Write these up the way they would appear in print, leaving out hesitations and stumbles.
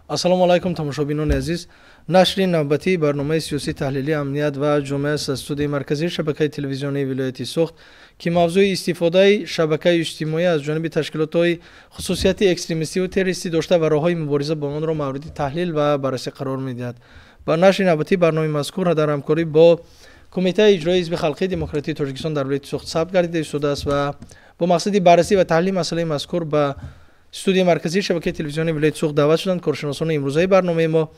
ассалому алайкум тамошобинони азиз. нашри навбатии барномаи сиёсӣ таҳлилӣ амният ва ҷомеа аз студияи марказии шабакаи телевизионии вилояти Суғд ки мавзӯи истифодаи шабакаи иҷтимоӣ аз ҷониби ташкилотҳои хусусияти экстремистиву террористӣ дошта ва роҳҳои мубориза бо онро мавриди таҳлил ва баррасӣ қарор медиҳад. ба нашри навбатии барномаи мазкур дар ҳамкорӣ бо кумитаи иҷроии ҳизби халқии демократии тоҷикистон дар вилояти Суғд сабт гардида истодааст ва бо мақсади баррасӣ ва таҳлили масъалаи мазкур ба студияи марказии шабакаи телевизионии вилояти Суғд даъват шуданд. коршиносони имрӯзаи барномаи мо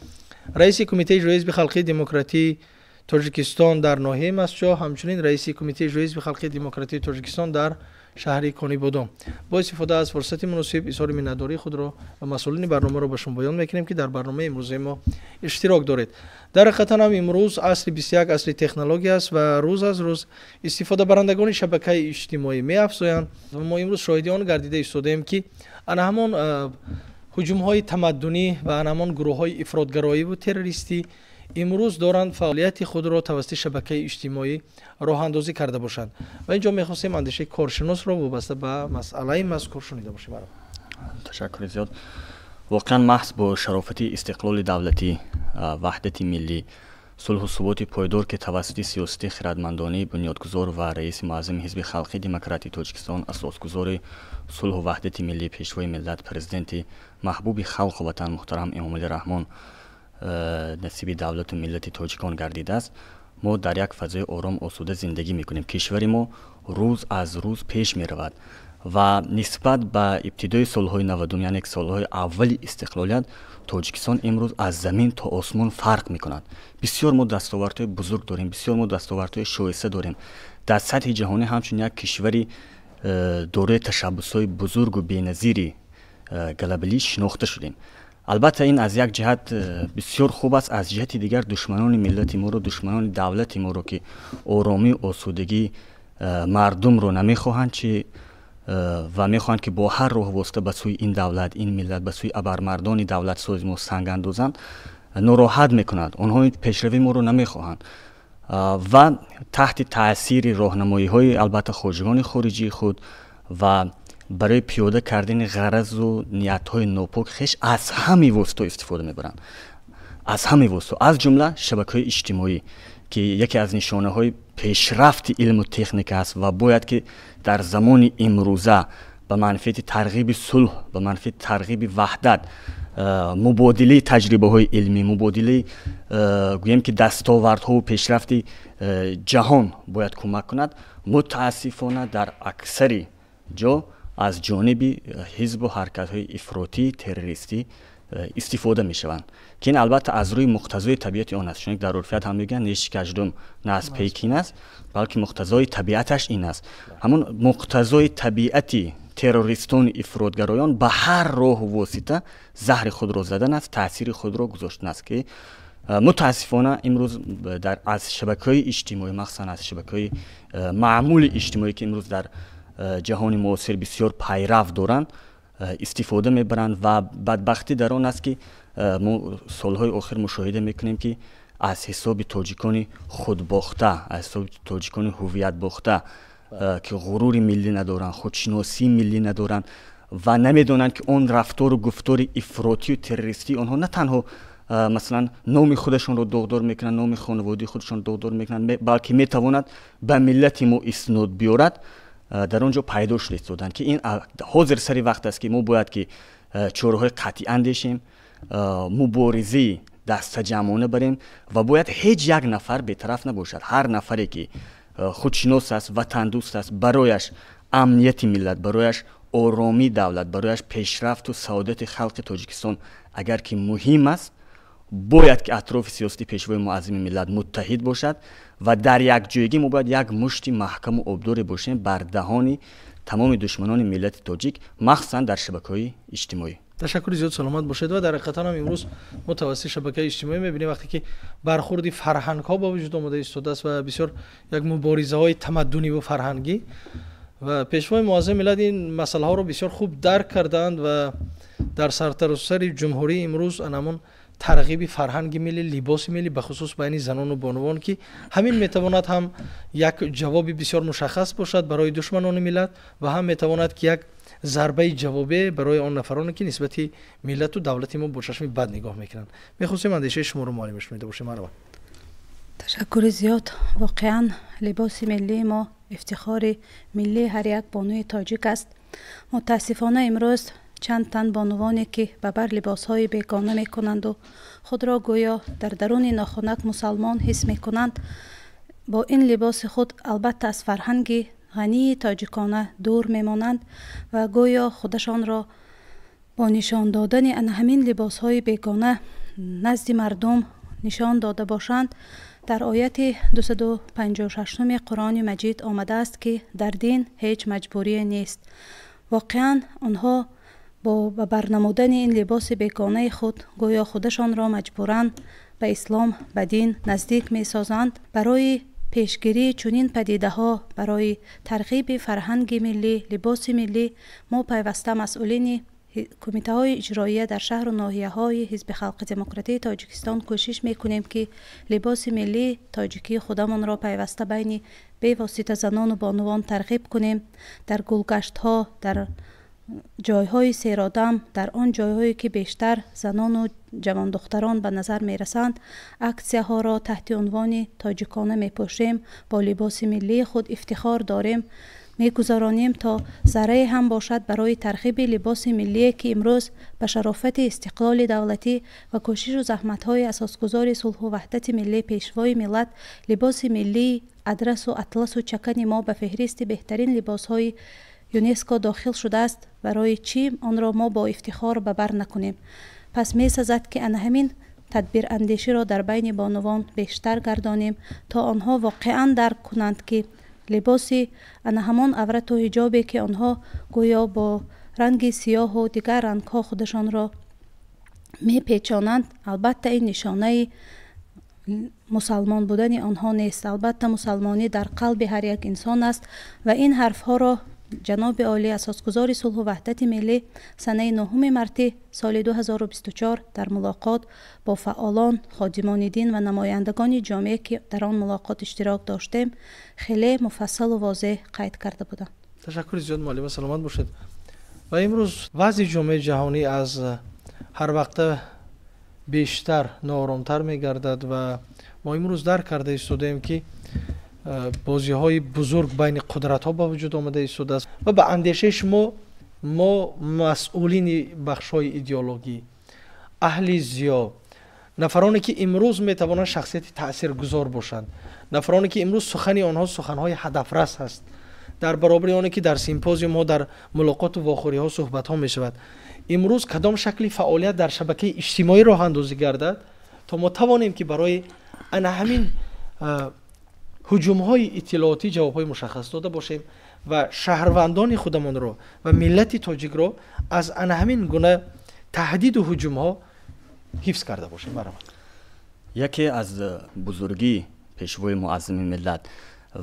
раиси кумитаи иҷроии ҳизби халқии демократии тоҷикистон дар ноҳияи Масҷоҳ, ҳамчунин раиси кумитаи иҷроии ҳизби халқии демократии тоҷикистон дар шаҳри Конибодом. бо истифода аз фурсати муносиб изҳори миннатдории худро ва масъулини барномаро ба шумо боён мекунем ки дар барномаи имрӯзаи мо иштирок доред. дар ҳақиқатан ҳам имрӯз асри 21 асри технология аст ва рӯз аз рӯз истифодабарандагони шабакаи иҷтимоӣ меафзоянд. мо имрӯз шоҳиди он гардида истодаем ки ана ҳамон ҳуҷумҳои тамаддунӣ ва ана ҳамон гурӯҳҳои ифротгароиву террористӣ имрӯз доранд фаъолияти худро тавассути шабакаи иҷтимоӣ роҳандозӣ карда бошанд. ва инҷо мехостем андешаи коршиносро вобаста ба масъалаи мазкур шунида бошем. ташаккури зиёд. воқеан маҳз бо шарофати истиқлоли давлатӣ, ваҳдати миллӣ, сулҳу суботи пойдор ки тавассути сиёсати хирадмандонии бунёдгузор ва раиси муаззими ҳизби халқии демократии тоҷикистон асосгузори сулҳу ваҳдати миллӣ, пешвои миллат, президенти маҳбуби халқу ватан муҳтарам Эмомалӣ Раҳмон насиби давлату миллати тоҷикон гардидааст. мо дар як фазои ором осуда зиндагӣ мекунем. кишвари мо рӯз аз рӯз пеш меравад ва нисбат ба ибтидои солҳои 90, яъне солҳои аввали истиқлолият, тоҷикистон имрӯз аз замин то осмон фарқ мекунад. бисёр мо дастовардҳои бузург дорем, бисёр мо дастовардҳои шоиста дорем. дар сатҳи ҷаҳонӣ ҳамчун як кишвари дорои ташаббусҳои бузургу беназири глобалӣ шинохта шудем. албатта ин аз як ҷиҳат бисёр хуб аст, аз ҷиҳати дигар душманони миллати моро, душманони давлати моро ки оромӣ, осудагии мардумро намехоҳанд чи ва мехоҳанд ки бо ҳар роҳ восита ба сӯи ин давлат, ин миллат, ба сӯи абармардони давлатсози мо санг андозанд, нороҳат мекунад. онҳо пешравии моро намехоҳанд ва таҳти таъсири роҳнамоиҳои албатта хоҷагони хориҷии худ ва барои пиёда кардани ғаразу ниятҳои нопок хеш аз ҳамаи воситаҳо истифода мебаранд. аз ҳамаи воситаҳо, аз ҷумла шабакаҳои иҷтимоӣ ки яке аз нишонаҳои пешрафти илму техника аст ва бояд ки дар замони имрӯза ба манфиати тарғиби сулҳ, ба манфиати тарғиби ваҳдат, мубодилаи таҷрибаҳои илмӣ, мубодилаи гӯем ки дастовардҳову пешрафти ҷаҳон бояд кӯмак кунад. мутаассифона дар аксари ҷо аз ҷониби ҳизбу ҳаракатҳои ифротии террористӣ истифода мешаванд ки ин албатта аз рӯи муқтазои табиати он аст. чунки дар урфият ҳам мегӯянд неши каждум на аз пекин аст, балки муқтазои табиаташ ин аст. ҳамон муқтазои табиати террористони ифротгароён ба ҳар роҳу восита заҳри худро задан аст, таъсири худро гузоштан аст ки мутаассифона имрӯз аз шабакаҳои иҷтимоӣ, махсусан аз шабакаҳои маъмули иҷтимоӣ ки имрӯз дар ҷаҳони муосир бисёр пайрав доранд, истифода мебаранд ва бадбахтӣ дар он аст ки мо солҳои охир мушоҳида мекунем ки аз ҳисоби тоҷикони худбохта, аз ҳисоби тоҷикони ҳувиятбохта ки ғурури миллӣ надоранд, худшиносии миллӣ надоранд ва намедонанд ки он рафтору гуфтори ифротию террористӣ онҳо на танҳо масалан номи худашонро догдор мекунанд, номи хонаводии худшон догдор мекунанд, балки метавонад ба миллати мо иснод биёрад. дар он ҷо пайдо шуда истоданд ки ин ҳозир сари вақт аст ки мо бояд ки чораҳои қатъӣ андешем, муборизаи дастаҷамъона барем ва бояд ҳеҷ як нафар бетараф набошад. ҳар нафаре ки худшинос аст, ватандӯст аст, барояш амнияти миллат, барояш оромии давлат, барояш пешрафту саодати халқи Тоҷикистон агар ки муҳим аст, бояд ки атрофи сиёсати пешвои муаззими миллат муттаҳид бошад ва дар якҷоягӣ мо бояд як мушти маҳкаму обдоре бошем бар даҳони тамоми душманони миллати тоҷик, махсусан дар шабакаҳои иҷтимоӣ. ташаккури зиёд, саломат бошед. ва дар ҳақиқатан ҳам имрӯз мо тавассути шабакаи иҷтимоӣ мебинем вақте ки бархурди фарҳангҳо ба вуҷуд омада истодааст ва бисёр як муборизаҳои тамаддуниву фарҳангӣ ва пешвои муаззими миллат ин масъалаҳоро бисёр хуб дарк кардаанд ва дар сартаросари ҷумҳурӣ имрӯз анамон тарғиби фарҳанги миллӣ, либоси миллӣ бахусус байни занону бонувон ки ҳамин метавонад ҳам як ҷавоби бисёр мушаххас бошад барои душманони миллат ва ҳам метавонад ки як ضربه جوابی برای آن نفرانی که نسبت ملت و دولت ما با چشم بد نگاه میکنند. میخواستیم اندیشه شما رو معلوم شنیده باشیم. مرحبا. تشکر زیاد. واقعا لباس ملی ما افتخار ملی هر یک بانوی تاجیک است. متاسفانه امروز چند تن بانوانی که به بر لباسهای بیگانه میکنند و خود را گویا در درون ناخنک مسلمان حس میکنند، با این لباس خود البته از فرهنگ غنی تاجیکانه دور میمانند و گویا خودشان را با نشان دادن همین لباسهای بیگانه نزد مردم نشان داده باشند. در آیت 256 قرآن مجید آمده است که در دین هیچ مجبوری نیست. واقعا آنها با برنمودن این لباس بیگانه خود گویا خودشان را مجبورن به اسلام، به دین نزدیک می سازند. برای پیشگیری چنین پدیده ها، برای ترغیب فرهنگ ملی، لباس ملی، ما پیوسته مسئولین کمیته های اجرایی در شهر و ناحیه های حزب خلق دموکراتی تاجیکستان کوشش میکنیم که لباس ملی تاجیکی خودمان را پیوسته بین به واسطه زنان و بانوان ترغیب کنیم. در گلگشت ها، در جایهای سیرادم، در آن جایهایی که بیشتر زنان و جوان دختران به نظر می رسند، اکسیه ها را تحت عنوان تاجیکانه می پوشیم، با لباس ملی خود افتخار داریم، می گذارانیم تا ذره هم باشد برای ترغیب لباس ملی که امروز به شرافت استقلال دولتی و کوشش و زحمت های اساسگذار صلح و وحدت ملی پیشوای ملت، لباس ملی ادرس و اطلس و چکن ما به فهرست بهترین لباس های یونسکو داخل شده است. برای چی آن را ما با افتخار به بر نکنیم؟ پس می سزد که همین تدبیر اندیشی را در بین بانوان بیشتر گردانیم تا آنها واقعا درک کنند که لباسی همان عورت و حجابی که آنها گویا با رنگ سیاه و دیگر رنگ ها خودشان را می پیچانند، البته این نشانه مسلمان بودن آنها نیست. البته مسلمانی در قلب هر یک انسان است و این حرف ها را جناب عالی اساسگذار صلح و وحدت ملی سنه 9 مارس سال 2024 در ملاقات با فعالان، خادمان دین و نمایندگان جامعه که در آن ملاقات اشتراک داشتیم خیلی مفصل و واضح قید کرده بودند. تشکر زیاد معلم، سلامت باشید. و امروز وضع جامعه جهانی از هر وقت بیشتر ناآرامتر می‌گردد و ما امروز درک کرده ایستادیم که بازی های بزرگ بین قدرت ها با وجود آمده ایستاده است و به اندیشه شما ما مسئولین بخش های ایدئولوژی، اهل زیا، نفرانی که امروز میتوانند شخصیت تاثیرگذار باشند، نفرانی که امروز سخن آنها سخن های هدفرس هست، در برابر آنها که در سیمپوزیوم ها، در ملاقات و واخوری ها صحبت ها می شود، امروز کدام شکلی فعالیت در شبکه اجتماعی راه اندازی گردد تا ما توانیم که برای همین هجوم های اطلاعاتی جواب های مشخص داده باشیم و شهروندان خودمان را و ملت تاجیک را از همین گونه تهدید و هجوم ها حفظ کرده باشیم. برام یکی از بزرگی پیشوای معظم ملت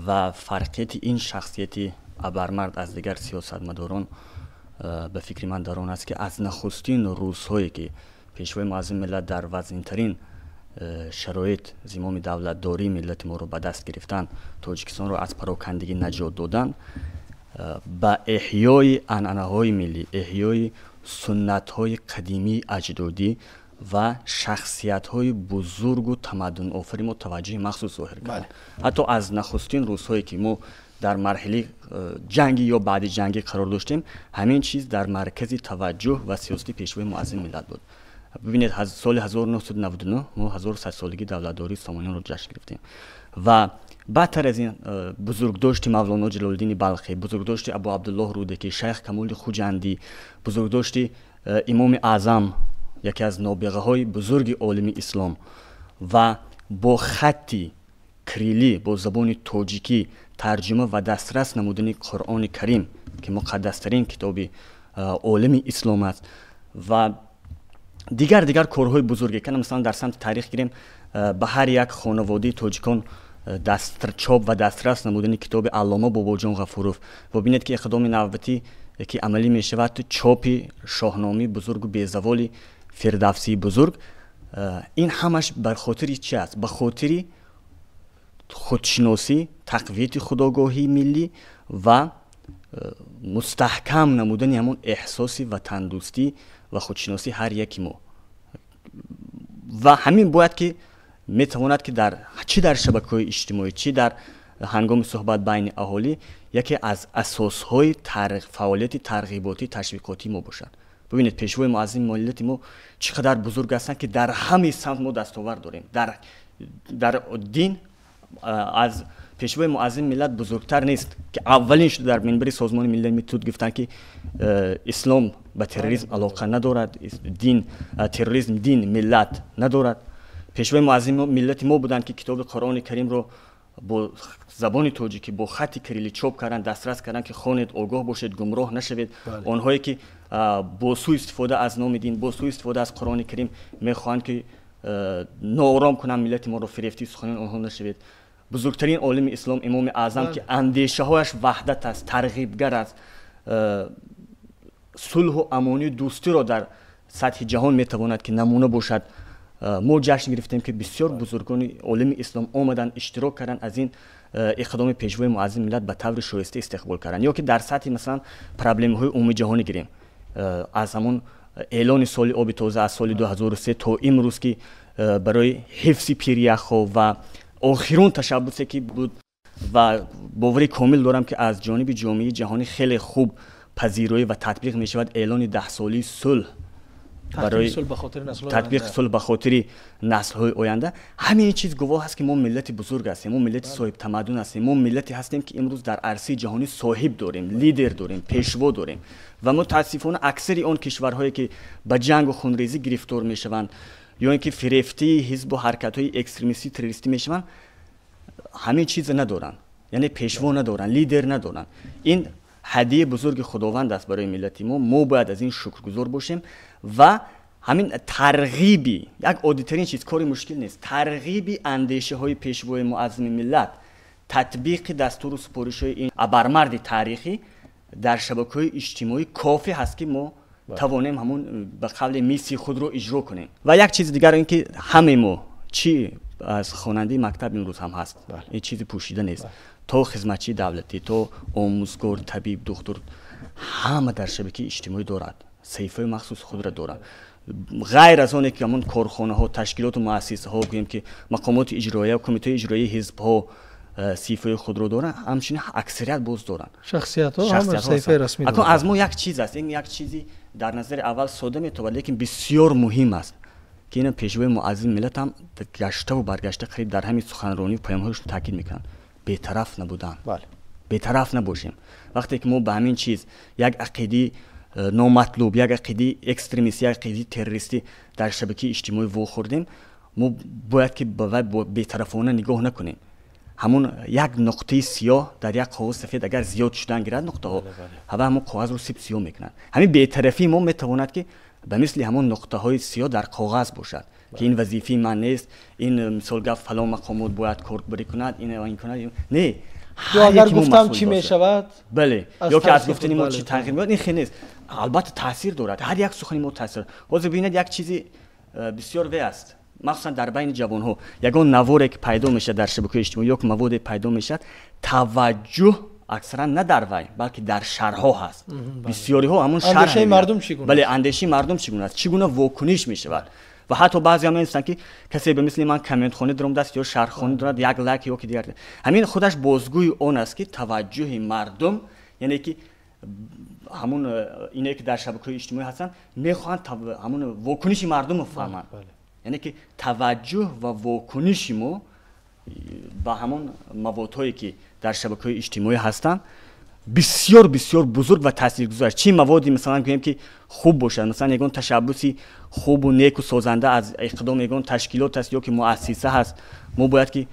و فرقیت این شخصیتی ابرمرد از دیگر سیاستمداران به فکر من در آن است که از نخستین روزهایی که پیشوای معظم ملت در وضعیترین شرایط زمام دولت داری ملت ما رو به دست گرفتن، تاجیکستان رو از پراکندگی نجات دادن، با احیای عنعنه‌های ملی، احیای سنت‌های قدیمی اجدادی و شخصیت‌های بزرگ و تمدن آفرین متوجه مخصوص ظاهر کرد. حتی از نخستین روزهایی که ما در مرحله جنگی یا بعد جنگی قرار داشتیم، همین چیز در مرکز توجه و سیاست پیشوای معظم ملت بود. ببینید از سال 1999 ما 1100 سالگی دولتداری سامانیان رو جشن گرفتیم و بدتر از این بزرگداشت مولانا جلال الدین بلخی، بزرگداشت ابو عبدالله رودکی، شیخ کمال خوجندی، بزرگداشت امام اعظم، یکی از نابغه های بزرگ عالم اسلام، و با خطی کریلی با زبان تاجیکی ترجمه و دسترس نمودن قرآن کریم که مقدسترین کتاب عالم اسلام است و دیگر کارهای بزرگی که مثلا در سمت تاریخ گیریم، به هر یک خانواده تاجیکان چاپ و دسترس نمودن کتاب علامه باباجان غفوروف و ببینید که اقدام نوبتی که عملی می شود چاپ شاهنامه بزرگ و بیزوال فردوسی بزرگ، این همش بر خاطر چی است؟ به خاطر خودشناسی، تقویت خودآگاهی ملی و مستحکم نمودن همون احساسی و تندوستی و خودشناسی هر یکی ما و همین باید که میتواند که چی در شبکه‌های اجتماعی چی در هنگام صحبت بین اهالی یکی از اساسهای فعالیت ترغیباتی تشویقاتی ما باشد. ببینید پیشوای معظم ملت ما چقدر بزرگ هستند که در همه سمت ما دستاورد داریم. در دین از پیشوای معظم ملت بزرگتر نیست که اولین شده در منبر سازمان ملل متحد گفتن که اسلام به تروریسم علاقه ندارد، تروریسم دین ملت ندارد. پیشوای معظم ملت ما بودند که کتاب قرآن کریم رو با زبان تاجیکی با خط کریلی چاپ کردن، دسترس کردن که خوانید آگاه باشید گمراه نشوید. آنهایی که با سوء استفاده از نام دین، با سوء استفاده از قرآن کریم میخواهند که ناآرام کنن ملت ما رو فریفتی سخنان آنها نشوید. بزرگترین عالم اسلام امام اعظم که اندیشه هایش وحدت است، ترغیبگر است، صلح و امانی و دوستی را در سطح جهان میتواند که نمونه باشد. ما جشن گرفتیم که بسیار بزرگان عالم اسلام آمدن اشتراک کردن از این اقدام پیشوای معظم ملت به طور شایسته استقبال کردن. یا که در سطح مثلا پرابلم های عمومی جهانی گیریم، از همون اعلان سال آب تازه از سال 2003 تا امروز که برای حفظ پیریخ‌ها و آخرین تشبثی که بود و باوری کامل دارم که از جانب جامعه جهانی خیلی خوب پذیرایی و تطبیق می شود اعلان 10 ساله صلح برای تطبیق صلح به خاطر نسل‌های آینده. همین چیز گواه است که ما ملت بزرگ هستیم، ما ملت صاحب تمدن هستیم، ما ملتی هستیم که امروز در عرصه جهانی صاحب داریم، لیدر داریم، پیشوا داریم و متاسفانه اکثر آن کشورهایی که به جنگ و خونریزی گرفتار میشوند یا اینکه فریفتی حزب و حرکت‌های اکستریمیستی تروریستی میشوند همین چیز ندارن، یعنی پیشوا ندارن، لیدر ندارن. این هدیه بزرگ خداوند است برای ملت ما باید از این شکرگزار باشیم و همین ترغیبی یک عادی‌ترین چیز، کاری مشکل نیست، ترغیبی اندیشه های پیشوای معظم ملت، تطبیق دستور و سپارش های این ابرمرد تاریخی در شبکه‌های اجتماعی کافی هست که ما توانیم همون به قول میسی خود رو اجرا کنیم. و یک چیز دیگر این که همه ما چی از خواننده مکتب امروز هم هست، این چیزی پوشیده نیست، تا خدمتچی دولتی، تا آموزگار، طبیب، دکتر، همه در شبکه اجتماعی دارد، صحیفه مخصوص خود را دارد. غیر از آنه که همون کارخانه ها، تشکیلات و مؤسسه ها گوییم که مقامات اجرایی و کمیته اجرایی حزب ها صحیفه خود را دارن، همچنین اکثریت باز دارن، شخصیت ها هم صحیفه رسمی دارن. از ما یک چیز است، این یک چیزی در نظر اول ساده میتونه لیکن بسیار مهم است که این پیشوای معظم ملت هم گشته و برگشته قریب در همین سخنرانی و پیام‌هایش تاکید میکنن، بی‌طرف نبودن. بله، بی‌طرف نباشیم. وقتی که ما به همین چیز یک عقیده نامطلوب، یک عقیده اکستریمیستی، یک عقیده تروریستی در شبکه اجتماعی واخوردیم، ما باید که به بی‌طرفانه نگاه نکنیم. همون یک نقطه سیاه در یک کاغذ سفید اگر زیاد شدن گیرد نقطه ها همون کاغذ رو سیب سیاه میکنن. همین بی‌طرفی ما میتواند که به مثل همون نقطه های سیاه در کاغذ باشد که این وظیفه من نیست، این مثال گفت فلان مقامات باید کار بری کند، این کند، نه. یا اگر گفتم چی میشود، بله، یا که از گفتن ما چی تغییر میاد، این خیلی نیست. البته تاثیر دارد، هر یک سخنی ما تاثیر. باز ببینید یک چیزی بسیار وی است، مخصوصا در بین جوان ها، یگان نواری که پیدا میشه در شبکه اجتماعی یا که مواد پیدا میشه، توجه اکثرا نه در وی بلکه در شرها هست. بسیاری ها همون شرح اندیشه مردم چگونه، بله، اندیشه مردم چگونه است، چگونه واکنش میشود. و حتی بعضی هم هستن که کسی به مثل من کامنت خونه دارم دست یا شرح خونه دارد، یک لایک یا که دیگر، همین خودش بازگوی اون است که توجه مردم، یعنی که همون اینه که در شبکه اجتماعی هستن میخوان همون واکنش مردم رو فهمن. یعنی که توجه و واکنش ما با همون موادهایی که در شبکه اجتماعی هستن بسیار بسیار بزرگ و تاثیرگذار. چه موادی مثلا گوییم که خوب باشد، مثلا یگان تشبثی خوب و نیک و سازنده از اقدام یگان تشکیلات است یا که مؤسسه هست، ما باید که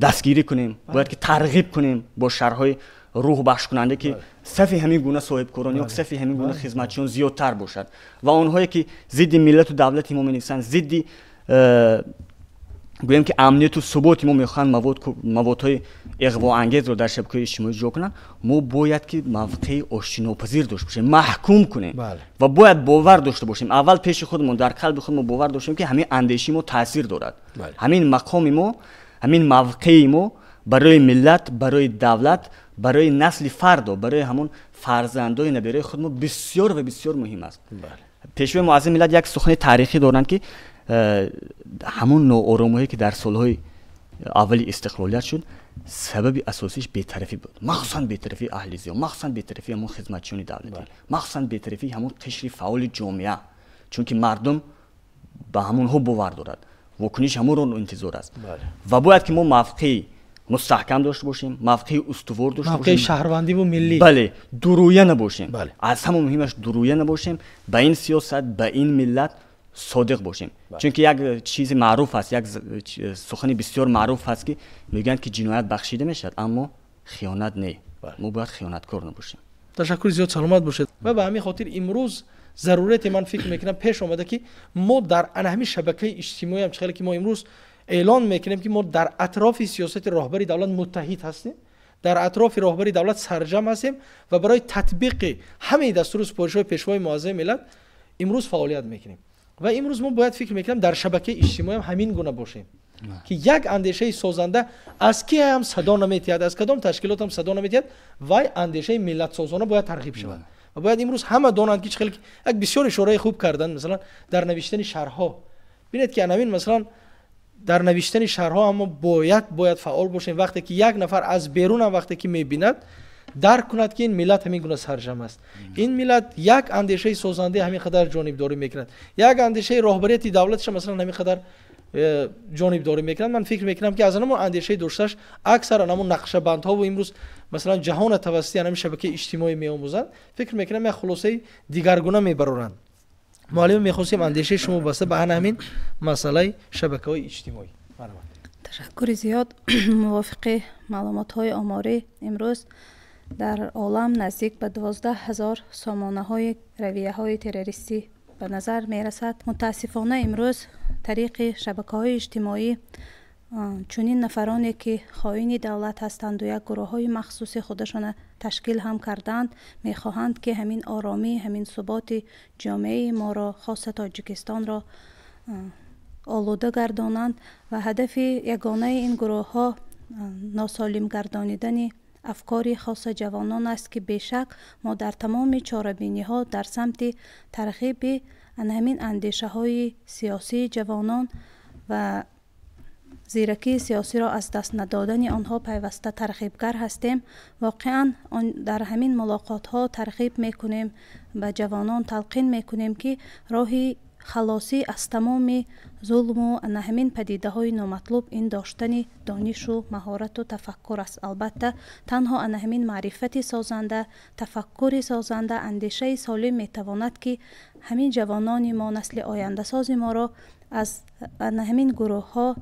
دستگیری کنیم، باید که ترغیب کنیم با شرح‌های روح بخش کننده که صفی همین گونه صاحب کاران یا صفی همین گونه خدمتچیان زیادتر باشد و آنهایی که ضد ملت و دولت ما می‌نویسند، ضد گوییم که امنیت و ثبات ما میخوان موادهای اغوا انگیز رو در شبکه اجتماعی جا کنن، ما باید که موقع آشتیناپذیر داشته باشیم، محکوم کنیم و باید باور داشته باشیم. اول پیش خودمون در قلب خودمون باور داشته باشیم که همین اندیشه ما تاثیر دارد، همین مقام ما، همین موقع ما برای ملت، برای دولت، برای نسل فرد و برای همون فرزندای نبیره خود ما بسیار و بسیار مهم است. پیشوای معظم ملت یک سخن تاریخی دارند که همون نوآرامی‌هایی که در سالهای اولی استقلالیت شد سبب اساسیش بی‌طرفی بود، مخصوصا بی‌طرفی اهلیزی، مخصوصا بی‌طرفی همون خدمتچیان دولتی، مخصوصا بی‌طرفی همون قشر فعال جامعه، چون که مردم به همون ها باور دارد، واکنش همون رو انتظار است و باید که ما موقعی مستحکم داشته باشیم، موقعی استوار داشته باشیم، موقعی شهروندی و ملی، بله، درویه نباشیم، از همون مهمش درویه نباشیم، به این سیاست، به این ملت صادق باشیم. چون که یک چیز معروف است، یک سخن بسیار معروف است که میگن که جنایت بخشیده میشد اما خیانت نه. ما باید خیانتکار نباشیم. تشکر زیاد، سلامت باشید. و به همین خاطر امروز ضرورت من فکر میکنم پیش آمده که ما در همین شبکه اجتماعی هم چخیلی که ما امروز اعلان میکنیم که ما در اطراف سیاست راهبری دولت متحد هستیم، در اطراف راهبری دولت سرجم هستیم و برای تطبیق همه دستور سپارش‌های پیشوای معظم ملت امروز فعالیت میکنیم. و امروز ما باید فکر میکنم در شبکه اجتماعی هم همین گونه باشیم که یک اندیشه سازنده از کی هم صدا نمیتید، از کدام تشکیلات هم صدا نمیتید و اندیشه ملت سازانه باید ترغیب شود. و باید امروز همه دانند که خیلی یک بسیار اشاره خوب کردن، مثلا در نوشتن شرح‌ها ببینید که همین مثلا در نوشتن شرح‌ها اما باید فعال باشیم. وقتی که یک نفر از بیرون هم وقتی که میبیند درک کند که این ملت همین گونه سرجم است، این ملت یک اندیشه سازنده همین قدر جانبداری میکند، یک اندیشه راهبریت دولتش مثلا همین قدر جانبداری میکند. من فکر میکنم که از همون اندیشه داشتش اکثر همون نقشه‌بندها و امروز مثلا جهان توسط همین شبکه اجتماعی میآموزند، فکر میکنم یک خلاصه دیگرگونه میبرند. معلم میخواستیم اندیشه شما بسته به همین مسئله شبکه‌های اجتماعی. تشکر زیاد. موافق معلومات‌های آماری امروز در عالم نزدیک به 12,000 سامانه‌های رویه‌های تروریستی به نظر می‌رسد. متاسفانه امروز طریق شبکه‌های اجتماعی چنین نفرانی که خائن دولت هستند و یک گروه‌های مخصوص خودشان تشکیل هم کردند می‌خواهند که همین آرامی، همین ثبات جامعه ما را، خاص تاجیکستان را آلوده گردانند و هدف یگانه این گروه‌ها ناسالم گردانیدن افکار خاص جوانان است که بیشک ما در تمام چاره‌بینی‌ها در سمت ترغیب همین اندیشه‌های سیاسی جوانان و زیرکی سیاسی را از دست ندادن آنها پیوسته ترغیبگر هستیم. واقعا در همین ملاقات‌ها ترغیب می‌کنیم، به جوانان تلقین می‌کنیم که راهی خلاصی از تمام ظلم و همین پدیده‌های نامطلوب این داشتن دانش و مهارت و تفکر است. البته تنها همین معرفت سازنده، تفکر سازنده، اندیشه سالم میتواند که همین جوانان ما، نسل آینده ساز ما را از همین گروه ها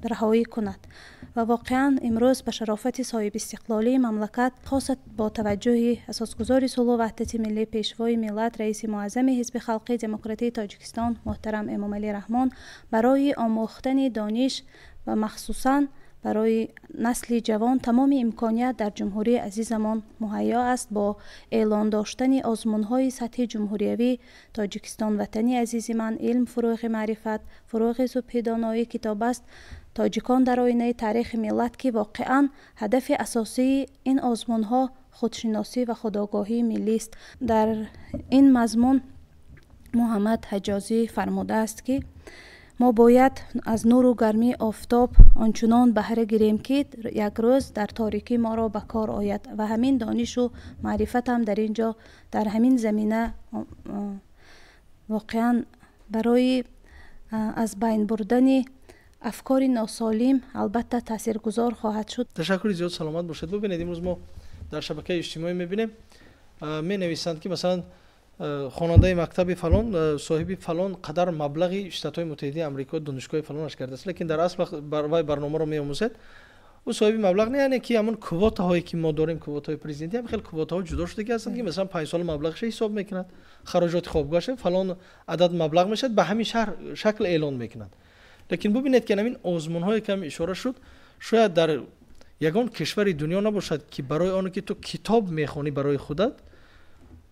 رهایی کند. و واقعا امروز به شرافت صاحب استقلالی مملکت، خاصت با توجه اساسگزار صلح و وحدت ملی پیشوای ملت رئیس معظم حزب خلقی دموکراتی تاجیکستان محترم امام علی رحمان، برای آموختن دانش و مخصوصا برای نسل جوان تمام امکانیت در جمهوری عزیزمان مهیا است. با اعلان داشتن آزمون‌های سطح جمهوریوی تاجیکستان وطنی عزیز من، علم، فروغ معرفت، فروغ صبح دانایی کتاب است، تاجیکان در آینه تاریخ ملت که واقعا هدف اساسی این آزمون‌ها خودشناسی و خودآگاهی ملی است. در این مضمون محمد حجازی فرموده است که ما باید از نور و گرمی آفتاب آنچنان بهره گیریم که یک روز در تاریکی ما را به کار آید و همین دانش و معرفت هم در اینجا در همین زمینه واقعا برای از بین بردن افکار ناسالم البته تاثیرگذار خواهد شد. تشکر زیاد، سلامت باشید. ببینید امروز ما در شبکه اجتماعی میبینیم می نویسند که مثلا خواننده مکتب فلان صاحب فلان قدر مبلغی شتات‌های متحده آمریکا دانشگاه فلانش کرده است، لیکن در اصل برنامه رو میآموزد او صاحب مبلغ نه، یعنی که همون کوتا هایی که ما داریم، کوتا های پرزیدنتی هم خیلی کوتا ها جدا شده که هستند که مثلا 5 سال مبلغش حساب میکنند، خراجات خوابگاهش فلان عدد مبلغ میشد، به همین شکل اعلان میکنند. لیکن ببینید که همین آزمون هایی که اشاره شد شاید در یگان کشور دنیا نباشد که برای آن که تو کتاب میخوانی برای خودت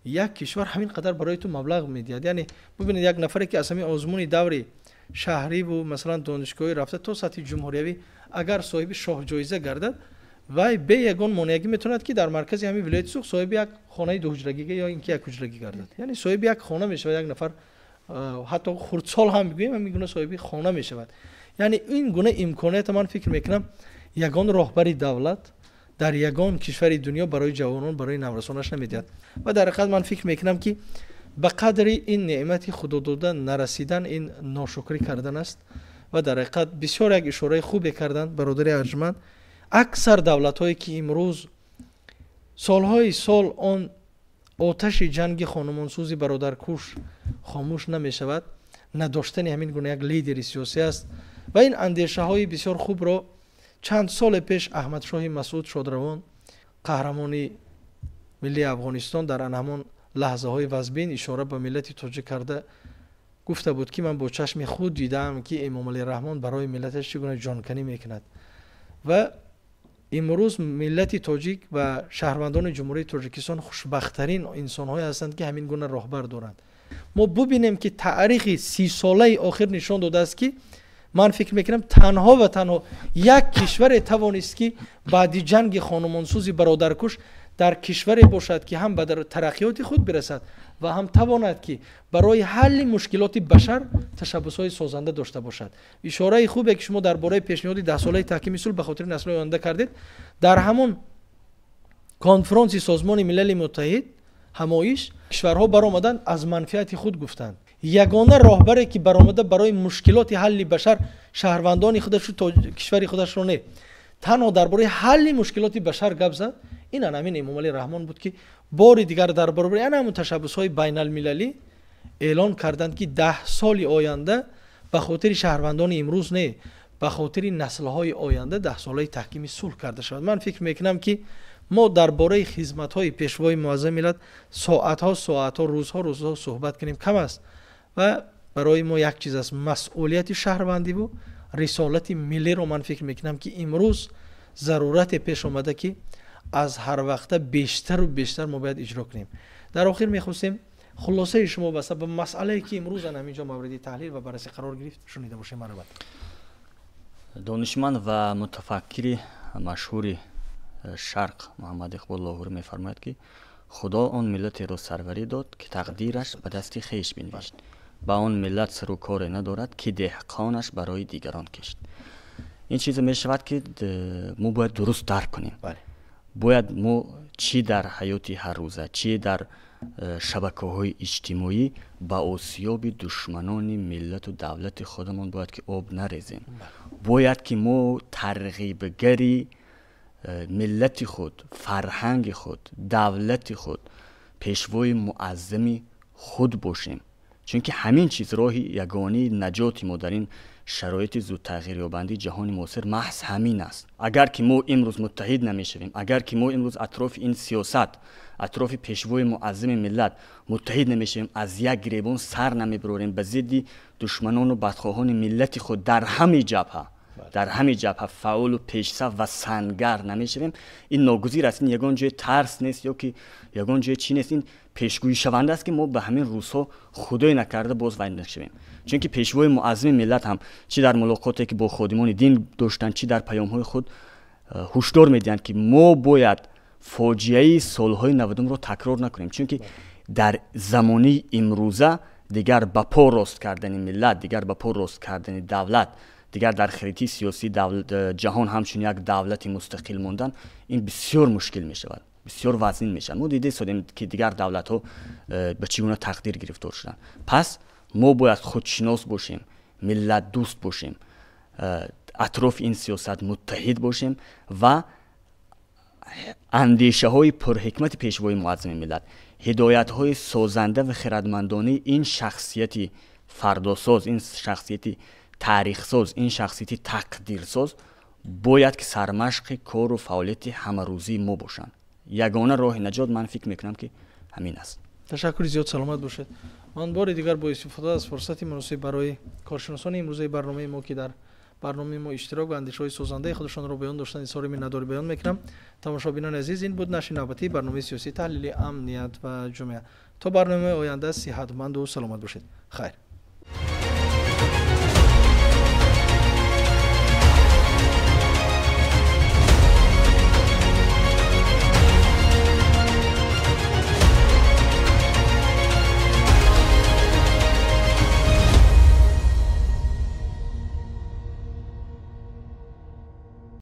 یک کشور همین قدر برای تو مبلغ میدهد. یعنی ببینید یک نفری که از همین آزمون دوری شهری و مثلا دانشگاهی رفته تا سطح جمهوریوی اگر صاحب شاه جایزه گردد، و به یگان مانعی میتوند که در مرکز همین ولایت سوخت صاحب یک خانه دو حجرگی یا اینکه یک حجرگی گردد. یعنی صاحب یک خانه میشود، یک نفر حتی خردسال هم میگویم هم میگونه صاحب خانه میشود. یعنی این گونه امکانات من فکر میکنم یگان راهبری دولت در یگان کشور دنیا برای جوانان برای نورسانش نمیدهد و در حقیقت من فکر میکنم که به قدر این نعمت خدا دادن نرسیدن این ناشکری کردن است و در حقیقت بسیار یک اشاره خوبی کردن برادر ارجمند. اکثر دولت هایی که امروز سالهای سال آن آتش جنگ خانمانسوزی برادرکش خاموش نمی شود، نداشتن همین گونه یک لیدر سیاسی است و این اندیشه های بسیار خوب را چند سال پیش احمد شاه مسعود شادروان قهرمان ملی افغانستان در همان لحظه های وزبین اشاره به ملت تاجیک کرده گفته بود که من با چشم خود دیدم که امام علی رحمان برای ملتش چگونه جانکنی میکند و امروز ملت تاجیک و شهروندان جمهوری تاجیکستان خوشبخت‌ترین انسان‌های هستند که همین گونه راهبر دارند. ما ببینیم که تاریخ 30 ساله آخر نشان داده است که من فکر میکنم تنها و تنها یک کشور توانست که بعد جنگ خانمانسوزی برادرکش در کشوری باشد که هم به ترقیات خود برسد و هم تواند که برای حل مشکلات بشر تشبس‌های سازنده داشته باشد. اشاره خوبه که شما درباره پیشنهاد 10 ساله تحکیم صلح به خاطر نسل آینده کردید. در همون کنفرانس سازمان ملل متحد همایش کشورها برآمدند از منفعت خود گفتند. یگانه راهبری که برآمده برای مشکلات حل بشر شهروندان خودش و کشور خودش را نه، تنها درباره حل مشکلات بشر گپ زد، این همین امام علی رحمان بود که بار دیگر در برابر همون تشبس‌های بین المللی اعلان کردند که 10 سال آینده به خاطر شهروندان امروز نه، به خاطر نسل‌های آینده 10 ساله تحکیم صلح کرده شود. من فکر میکنم که ما درباره خدمت‌های پیشوای معظم ملت ساعت‌ها روزها صحبت کنیم کم است و برای ما یک چیز است، مسئولیت شهروندی و رسالت ملی رو من فکر میکنم که امروز ضرورت پیش آمده که از هر وقت بیشتر و بیشتر ما باید اجرا کنیم. در آخر میخواستیم خلاصه شما به سبب مسئله که امروز همینجا مورد تحلیل و بررسی قرار گرفت شنیده باشیم. مرحبا. دانشمند و متفکر مشهور شرق محمد اقبال لاهوری میفرماید که خدا آن ملت را سروری داد که تقدیرش به دست خویش بنوشت، با آن ملت سر و کار ندارد که دهقانش برای دیگران کشت. این چیز می شود که ما باید درست درک کنیم. باید ما چی در حیات هر روزه، چی در شبکه‌های اجتماعی با آسیاب دشمنان ملت و دولت خودمان باید که آب نریزیم. باید که ما ترغیبگری ملت خود، فرهنگ خود، دولت خود، پیشوای معظم خود باشیم، چون که همین چیز راه یگانه نجات ما در این شرایط زود تغییر یابنده جهان معاصر محض همین است. اگر که ما امروز متحد نمیشویم، اگر که ما امروز اطراف این سیاست، اطراف پیشوای معظم ملت متحد نمیشویم، از یک گریبان سر نمیبریم به ضد دشمنان و بدخواهان ملت خود در همه جبهه فعال و پیش‌رو و سنگر نمیشویم، این ناگزیر است. این یگان جای ترس نیست یا که یگان جای چی نیست، این پیشگویی شونده است که ما به همین روزها خدای نکرده باز وارد نشویم. چون که پیشوای معظم ملت هم چی در ملاقاتی که با خادمان دین داشتن، چی در پیام‌های خود هشدار میدهند که ما باید فاجعه سالهای 90 رو تکرار نکنیم، چون که در زمانه امروزه دیگر با پا راست کردن ملت، دیگر با پا راست کردن دولت، دیگر در خریطه سیاسی جهان همچون یک دولت مستقل موندن، این بسیار مشکل می شود، بسیار وزین می شود. ما دیده سادیم که دیگر دولت ها به چگونه تقدیر گرفتار شدن. پس ما باید خودشناس باشیم، ملت دوست باشیم، اطراف این سیاست متحد باشیم و اندیشه های پرحکمت پیشوای معظم ملت، هدایت های سازنده و خردمندانه این شخصیتی فرداساز، این شخصیتی تاریخ ساز، این شخصیتی تقدیر ساز باید که سرمشق کار و فعالیت همه روزی ما باشند. یگانه راه نجات من فکر میکنم که همین است. تشکر زیاد، سلامت باشید. من بار دیگر با استفاده از فرصتی مناسب برای کارشناسان امروزه برنامه ما که در برنامه ما اشتراک و اندیشه‌های سازنده خودشان را بیان داشتن اظهار مینه‌داری بیان میکنم. تماشابینان عزیز، این بود نشر نوبتی برنامه سیاسی تحلیلی امنیت و جمعه. تا برنامه آینده صحتمند و سلامت باشید. خیر.